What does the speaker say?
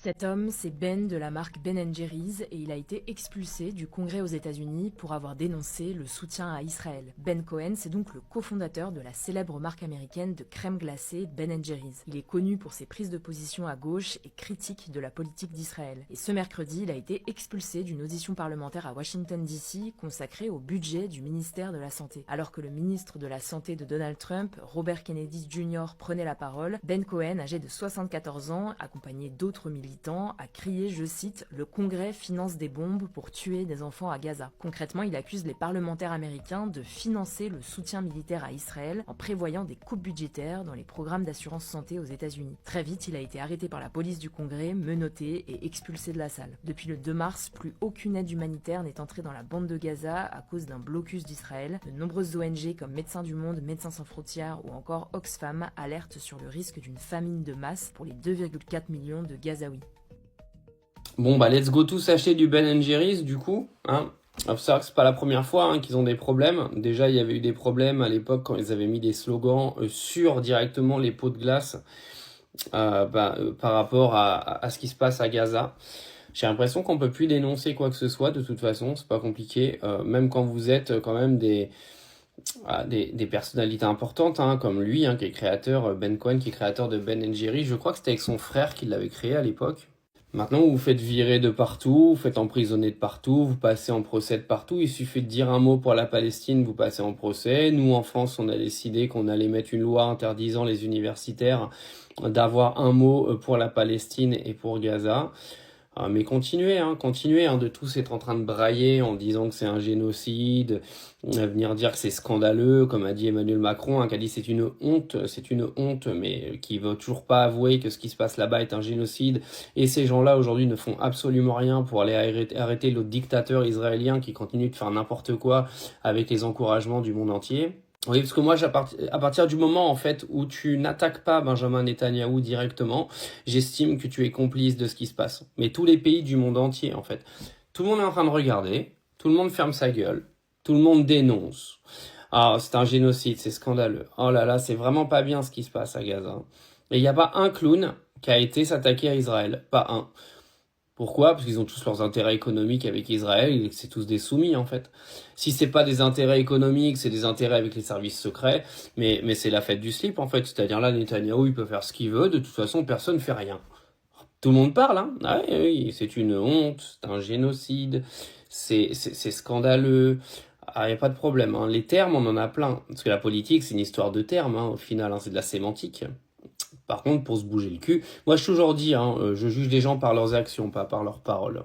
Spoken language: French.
Cet homme, c'est Ben de la marque Ben Jerry's et il a été expulsé du Congrès aux États-Unis pour avoir dénoncé le soutien à Israël. Ben Cohen, c'est donc le cofondateur de la célèbre marque américaine de crème glacée Ben Jerry's. Il est connu pour ses prises de position à gauche et critiques de la politique d'Israël. Et ce mercredi, il a été expulsé d'une audition parlementaire à Washington DC consacrée au budget du ministère de la Santé. Alors que le ministre de la Santé de Donald Trump, Robert Kennedy Jr., prenait la parole, Ben Cohen, âgé de 74 ans, accompagné d'autres militants, a crié, je cite, « Le Congrès finance des bombes pour tuer des enfants à Gaza ». Concrètement, il accuse les parlementaires américains de financer le soutien militaire à Israël en prévoyant des coupes budgétaires dans les programmes d'assurance santé aux États-Unis. Très vite, il a été arrêté par la police du Congrès, menotté et expulsé de la salle. Depuis le 2 mars, plus aucune aide humanitaire n'est entrée dans la bande de Gaza à cause d'un blocus d'Israël. De nombreuses ONG comme Médecins du Monde, Médecins sans frontières ou encore Oxfam alertent sur le risque d'une famine de masse pour les 2,4 millions de Gazaouis. Bon, bah, let's go tous acheter du Ben Jerry's, du coup, hein. Faut savoir que c'est pas la première fois qu'ils ont des problèmes. Déjà, il y avait eu des problèmes à l'époque quand ils avaient mis des slogans sur directement les pots de glace par rapport à ce qui se passe à Gaza. J'ai l'impression qu'on peut plus dénoncer quoi que ce soit, de toute façon, c'est pas compliqué. Même quand vous êtes quand même des personnalités importantes, comme lui, qui est créateur, Ben Cohen, qui est créateur de Ben Jerry's. Je crois que c'était avec son frère qu'il l'avait créé à l'époque. Maintenant, vous vous faites virer de partout, vous faites emprisonner de partout, vous passez en procès de partout. Il suffit de dire un mot pour la Palestine, vous passez en procès. Nous, en France, on a décidé qu'on allait mettre une loi interdisant les universitaires d'avoir un mot pour la Palestine et pour Gaza. Mais continuez de tous être en train de brailler en disant que c'est un génocide, venir dire que c'est scandaleux, comme a dit Emmanuel Macron, qui a dit c'est une honte, mais qui veut toujours pas avouer que ce qui se passe là-bas est un génocide. Et ces gens-là aujourd'hui ne font absolument rien pour aller arrêter le dictateur israélien qui continue de faire n'importe quoi avec les encouragements du monde entier. Oui, parce que moi, à partir du moment, en fait, où tu n'attaques pas Benjamin Netanyahou directement, j'estime que tu es complice de ce qui se passe. Mais tous les pays du monde entier, en fait. Tout le monde est en train de regarder, tout le monde ferme sa gueule, tout le monde dénonce. Ah, c'est un génocide, c'est scandaleux. Oh là là, c'est vraiment pas bien ce qui se passe à Gaza. Et il n'y a pas un clown qui a été s'attaquer à Israël. Pas un. Pourquoi? Parce qu'ils ont tous leurs intérêts économiques avec Israël et que c'est tous des soumis, en fait. Si c'est pas des intérêts économiques, c'est des intérêts avec les services secrets, mais c'est la fête du slip, en fait. C'est-à-dire là, Netanyahou, il peut faire ce qu'il veut, de toute façon, personne ne fait rien. Tout le monde parle, Ah oui, c'est une honte, c'est un génocide, c'est scandaleux. Ah, y a pas de problème, Les termes, on en a plein. Parce que la politique, c'est une histoire de termes, au final, c'est de la sémantique. Par contre, pour se bouger le cul, moi, je toujours dis, je juge les gens par leurs actions, pas par leurs paroles.